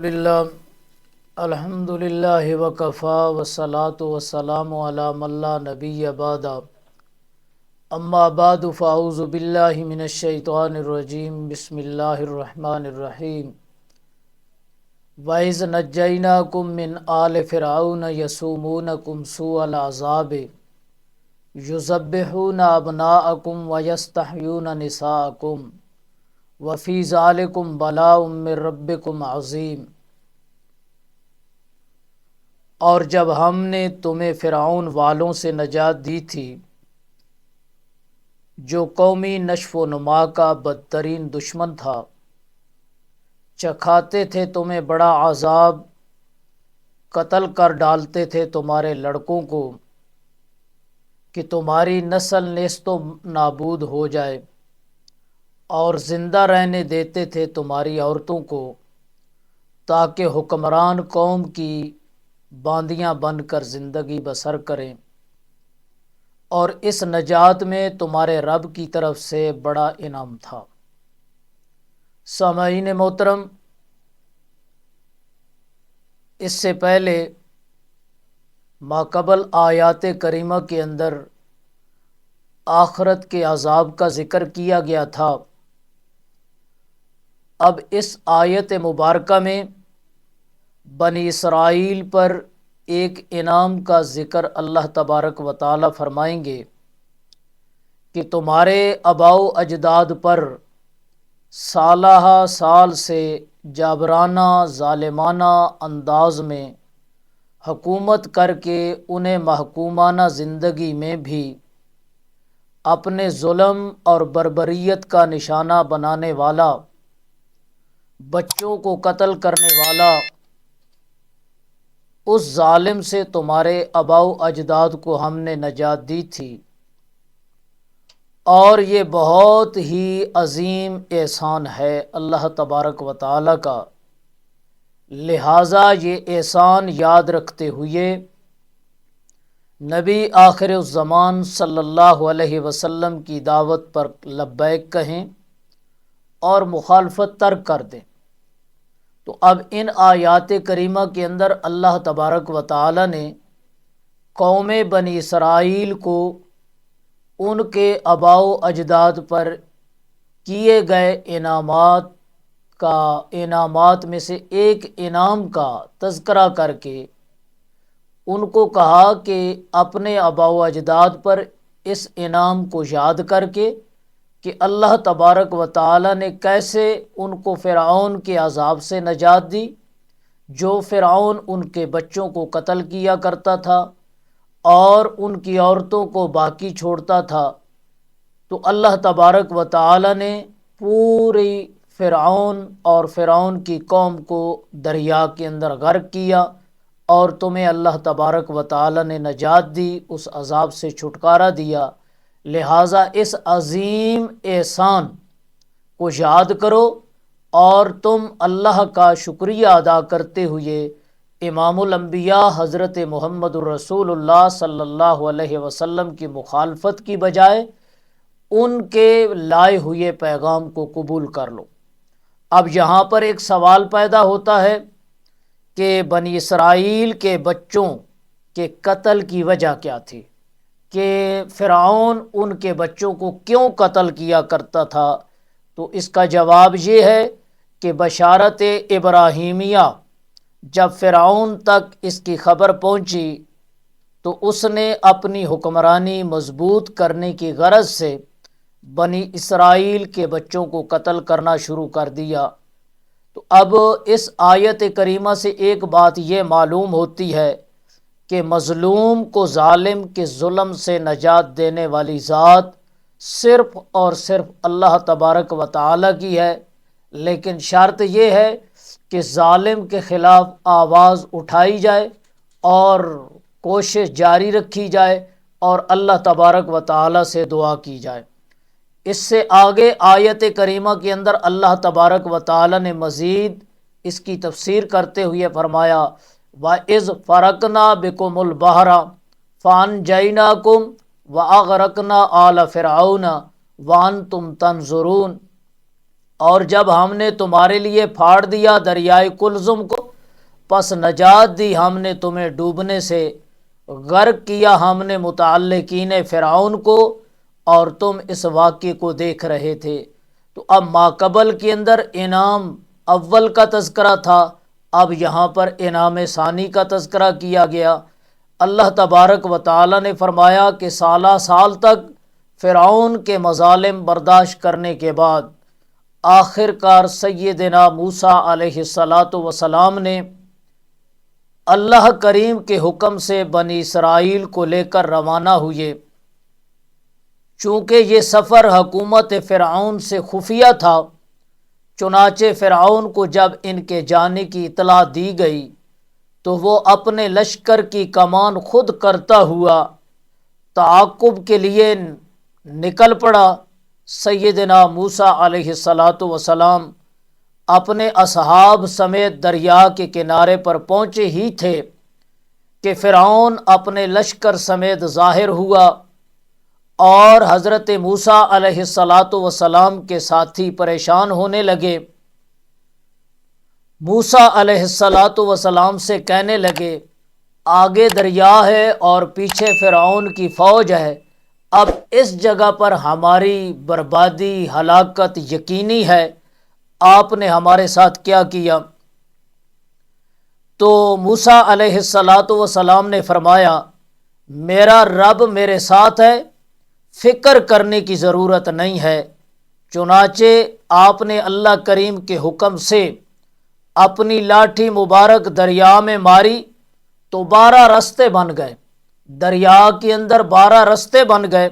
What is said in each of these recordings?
للہ الحمد للہ وکفا والصلاة والسلام علی من لا نبی بعد اما بعد فاعوذ باللہ من الشیطان الرجیم بسم اللہ الرحمن الرحیم وَإِذْ نَجَّيْنَاكُمْ مِنْ آلِ فِرْعَوْنَ يَسُومُونَكُمْ سُوءَ الْعَذَابِ يُذَبِّحُونَ أَبْنَاءَكُمْ وَيَسْتَحْيُونَ نِسَاءَكُمْ وَفِي ذَلِكُمْ بَلَاءٌ مِّن رَبِّكُمْ عَظِيمٌ۔ اور جب ہم نے تمہیں فرعون والوں سے نجات دی تھی جو قومی نشو و نما کا بدترین دشمن تھا، چکھاتے تھے تمہیں بڑا عذاب، قتل کر ڈالتے تھے تمہارے لڑکوں کو کہ تمہاری نسل نیست و نابود ہو جائے، اور زندہ رہنے دیتے تھے تمہاری عورتوں کو تاکہ حکمران قوم کی باندیاں بن کر زندگی بسر کریں، اور اس نجات میں تمہارے رب کی طرف سے بڑا انعام تھا۔ سامعین محترم، اس سے پہلے ماقبل آیات کریمہ کے اندر آخرت کے عذاب کا ذکر کیا گیا تھا۔ اب اس آیت مبارکہ میں بنی اسرائیل پر ایک انعام کا ذکر اللہ تبارک و تعالی فرمائیں گے کہ تمہارے آباء و اجداد پر سالہ سال سے جابرانہ ظالمانہ انداز میں حکومت کر کے انہیں محکومانہ زندگی میں بھی اپنے ظلم اور بربریت کا نشانہ بنانے والا، بچوں کو قتل کرنے والا اس ظالم سے تمہارے آباء و اجداد کو ہم نے نجات دی تھی، اور یہ بہت ہی عظیم احسان ہے اللہ تبارک و تعالی کا۔ لہٰذا یہ احسان یاد رکھتے ہوئے نبی آخر الزمان صلی اللہ علیہ وسلم کی دعوت پر لبیک کہیں اور مخالفت ترک کر دیں۔ تو اب ان آیات کریمہ کے اندر اللہ تبارک و تعالی نے قوم بنی اسرائیل کو ان کے آباء و اجداد پر کیے گئے انعامات میں سے ایک انعام کا تذکرہ کر کے ان کو کہا کہ اپنے آباء و اجداد پر اس انعام کو یاد کر کے کہ اللہ تبارک و تعالی نے کیسے ان کو فرعون کے عذاب سے نجات دی، جو فرعون ان کے بچوں کو قتل کیا کرتا تھا اور ان کی عورتوں کو باقی چھوڑتا تھا۔ تو اللہ تبارک و تعالی نے پوری فرعون اور فرعون کی قوم کو دریا کے اندر غرق کیا، اور تمہیں اللہ تبارک و تعالی نے نجات دی، اس عذاب سے چھٹکارا دیا۔ لہٰذا اس عظیم احسان کو یاد کرو اور تم اللہ کا شکریہ ادا کرتے ہوئے امام الانبیاء حضرت محمد الرسول اللہ صلی اللہ علیہ وسلم کی مخالفت کی بجائے ان کے لائے ہوئے پیغام کو قبول کر لو۔ اب یہاں پر ایک سوال پیدا ہوتا ہے کہ بنی اسرائیل کے بچوں کے قتل کی وجہ کیا تھی، کہ فرعون ان کے بچوں کو کیوں قتل کیا کرتا تھا؟ تو اس کا جواب یہ ہے کہ بشارت ابراہیمیہ جب فرعون تک اس کی خبر پہنچی تو اس نے اپنی حکمرانی مضبوط کرنے کی غرض سے بنی اسرائیل کے بچوں کو قتل کرنا شروع کر دیا۔ تو اب اس آیت کریمہ سے ایک بات یہ معلوم ہوتی ہے کہ مظلوم کو ظالم کے ظلم سے نجات دینے والی ذات صرف اور صرف اللہ تبارک و تعالی کی ہے، لیکن شرط یہ ہے کہ ظالم کے خلاف آواز اٹھائی جائے اور کوشش جاری رکھی جائے اور اللہ تبارک و تعالی سے دعا کی جائے۔ اس سے آگے آیت کریمہ کے اندر اللہ تبارک و تعالی نے مزید اس کی تفسیر کرتے ہوئے فرمایا وَإِذْ فَرَقْنَا بِكُمُ الْبَحْرَ فَأَنْجَيْنَاكُمْ وَأَغْرَقْنَا آلَ فِرْعَوْنَ وَأَنْتُمْ تَنْظُرُونَ۔ اور جب ہم نے تمہارے لیے پھاڑ دیا دریائے کلزم کو، پس نجات دی ہم نے تمہیں ڈوبنے سے، غرق کیا ہم نے متعلقین فرعون کو، اور تم اس واقعے کو دیکھ رہے تھے۔ تو اب ماقبل کے اندر انعام اول کا تذکرہ تھا، اب یہاں پر انعام ثانی کا تذکرہ کیا گیا۔ اللہ تبارک و تعالی نے فرمایا کہ سالہ سال تک فرعون کے مظالم برداشت کرنے کے بعد آخر کار سیدنا موسیٰ علیہ السلام نے اللہ کریم کے حکم سے بنی اسرائیل کو لے کر روانہ ہوئے۔ چونکہ یہ سفر حکومت فرعون سے خفیہ تھا، چنانچہ فرعون کو جب ان کے جانے کی اطلاع دی گئی تو وہ اپنے لشکر کی کمان خود کرتا ہوا تعاقب کے لیے نکل پڑا۔ سیدنا موسیٰ علیہ السلام اپنے اصحاب سمیت دریا کے کنارے پر پہنچے ہی تھے کہ فرعون اپنے لشکر سمیت ظاہر ہوا، اور حضرت موسیٰ علیہ السلام کے ساتھی پریشان ہونے لگے۔ موسیٰ علیہ السلام سے کہنے لگے آگے دریا ہے اور پیچھے فرعون کی فوج ہے، اب اس جگہ پر ہماری بربادی ہلاکت یقینی ہے، آپ نے ہمارے ساتھ کیا کیا؟ تو موسیٰ علیہ السلام نے فرمایا میرا رب میرے ساتھ ہے، فکر کرنے کی ضرورت نہیں ہے۔ چنانچہ آپ نے اللہ کریم کے حکم سے اپنی لاٹھی مبارک دریا میں ماری تو 12 رستے بن گئے، دریا کے اندر 12 رستے بن گئے۔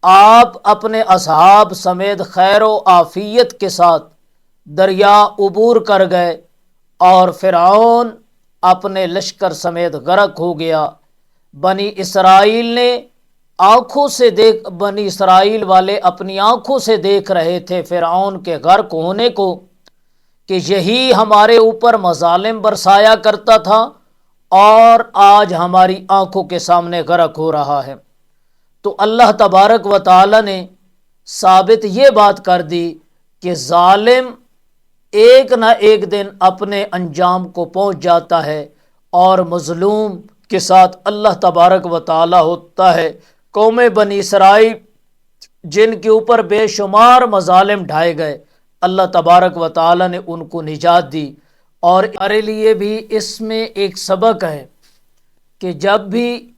آپ اپنے اصحاب سمیت خیر و عافیت کے ساتھ دریا عبور کر گئے، اور فرعون اپنے لشکر سمیت غرق ہو گیا۔ بنی اسرائیل والے اپنی آنکھوں سے دیکھ رہے تھے فرعون کے غرق ہونے کو، کہ یہی ہمارے اوپر مظالم برسایا کرتا تھا اور آج ہماری آنکھوں کے سامنے غرق ہو رہا ہے۔ تو اللہ تبارک و تعالی نے ثابت یہ بات کر دی کہ ظالم ایک نہ ایک دن اپنے انجام کو پہنچ جاتا ہے، اور مظلوم کے ساتھ اللہ تبارک و تعالی ہوتا ہے۔ قوم بنی اسرائیل جن کے اوپر بے شمار مظالم ڈھائے گئے، اللہ تبارک و تعالی نے ان کو نجات دی۔ اور ہمارے لیے بھی اس میں ایک سبق ہے کہ جب بھی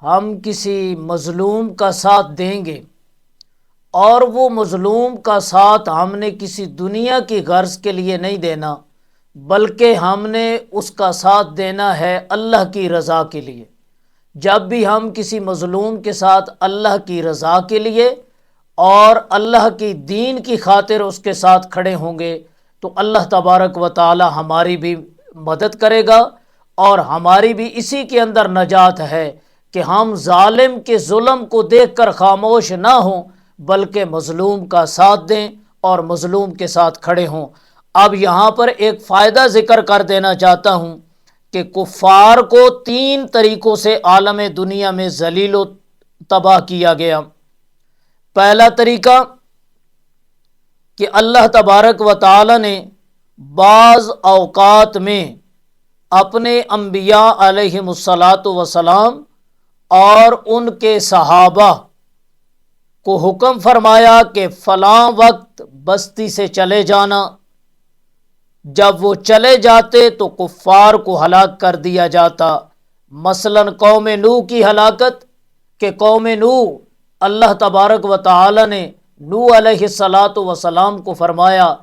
ہم کسی مظلوم کا ساتھ دیں گے، اور وہ مظلوم کا ساتھ ہم نے کسی دنیا کی غرض کے لیے نہیں دینا، بلکہ ہم نے اس کا ساتھ دینا ہے اللہ کی رضا کے لیے۔ جب بھی ہم کسی مظلوم کے ساتھ اللہ کی رضا کے لیے اور اللہ کی دین کی خاطر اس کے ساتھ کھڑے ہوں گے تو اللہ تبارک و تعالی ہماری بھی مدد کرے گا، اور ہماری بھی اسی کے اندر نجات ہے کہ ہم ظالم کے ظلم کو دیکھ کر خاموش نہ ہوں، بلکہ مظلوم کا ساتھ دیں اور مظلوم کے ساتھ کھڑے ہوں۔ اب یہاں پر ایک فائدہ ذکر کر دینا چاہتا ہوں کہ کفار کو 3 طریقوں سے عالم دنیا میں ذلیل و تباہ کیا گیا۔ پہلا طریقہ کہ اللہ تبارک و تعالی نے بعض اوقات میں اپنے انبیاء علیہم السلام اور ان کے صحابہ کو حکم فرمایا کہ فلاں وقت بستی سے چلے جانا۔ جب وہ چلے جاتے تو کفار کو ہلاک کر دیا جاتا۔ مثلاً قوم نوح کی ہلاکت، کہ قوم نوح اللہ تبارک و تعالی نے نوح علیہ السلام کو فرمایا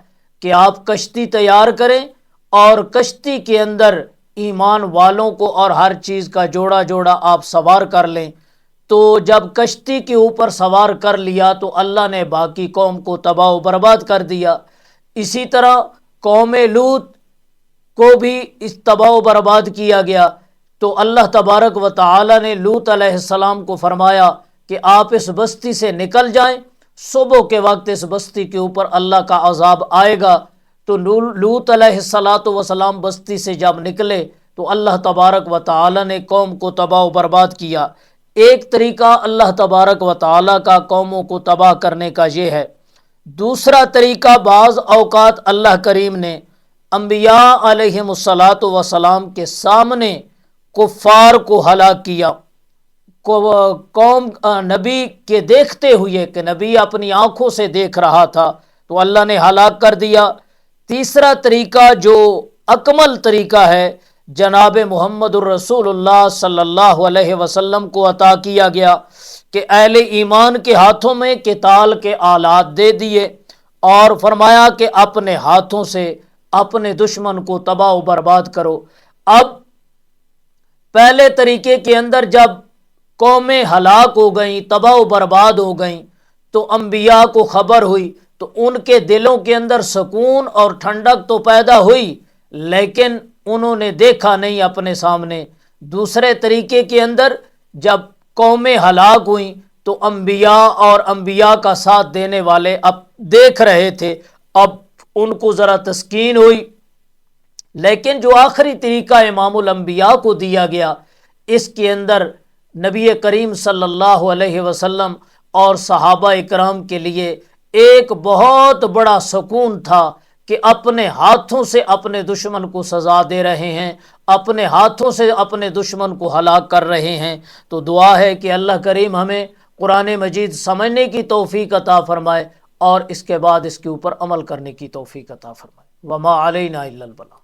کہ آپ کشتی تیار کریں اور کشتی کے اندر ایمان والوں کو اور ہر چیز کا جوڑا جوڑا آپ سوار کر لیں۔ تو جب کشتی کے اوپر سوار کر لیا تو اللہ نے باقی قوم کو تباہ و برباد کر دیا۔ اسی طرح قوم لوط کو بھی اس تباہ و برباد کیا گیا۔ تو اللہ تبارک و تعالی نے لوط علیہ السلام کو فرمایا کہ آپ اس بستی سے نکل جائیں، صبح کے وقت اس بستی کے اوپر اللہ کا عذاب آئے گا۔ تو لوط علیہ السلام بستی سے جب نکلے تو اللہ تبارک و تعالی نے قوم کو تباہ و برباد کیا۔ ایک طریقہ اللہ تبارک و تعالی کا قوموں کو تباہ کرنے کا یہ ہے۔ دوسرا طریقہ، بعض اوقات اللہ کریم نے انبیاء علیہم الصلاۃ وسلام کے سامنے کفار کو ہلاک کیا، قوم نبی کے دیکھتے ہوئے کہ نبی اپنی آنکھوں سے دیکھ رہا تھا تو اللہ نے ہلاک کر دیا۔ تیسرا طریقہ جو اکمل طریقہ ہے، جناب محمد الرسول اللہ صلی اللہ علیہ وسلم کو عطا کیا گیا کہ اہل ایمان کے ہاتھوں میں قتال کے آلات دے دیے اور فرمایا کہ اپنے ہاتھوں سے اپنے دشمن کو تباہ و برباد کرو۔ اب پہلے طریقے کے اندر جب قومیں ہلاک ہو گئیں، تباہ و برباد ہو گئیں، تو انبیاء کو خبر ہوئی تو ان کے دلوں کے اندر سکون اور ٹھنڈک تو پیدا ہوئی، لیکن انہوں نے دیکھا نہیں اپنے سامنے۔ دوسرے طریقے کے اندر جب قومیں ہلاک ہوئیں تو انبیاء اور انبیاء کا ساتھ دینے والے اب دیکھ رہے تھے، اب ان کو ذرا تسکین ہوئی۔ لیکن جو آخری طریقہ امام الانبیاء کو دیا گیا، اس کے اندر نبی کریم صلی اللہ علیہ وسلم اور صحابہ اکرام کے لیے ایک بہت بڑا سکون تھا کہ اپنے ہاتھوں سے اپنے دشمن کو سزا دے رہے ہیں، اپنے ہاتھوں سے اپنے دشمن کو ہلاک کر رہے ہیں۔ تو دعا ہے کہ اللہ کریم ہمیں قرآن مجید سمجھنے کی توفیق عطا فرمائے اور اس کے بعد اس کے اوپر عمل کرنے کی توفیق عطا فرمائے۔ وما علینا الا البلاغ۔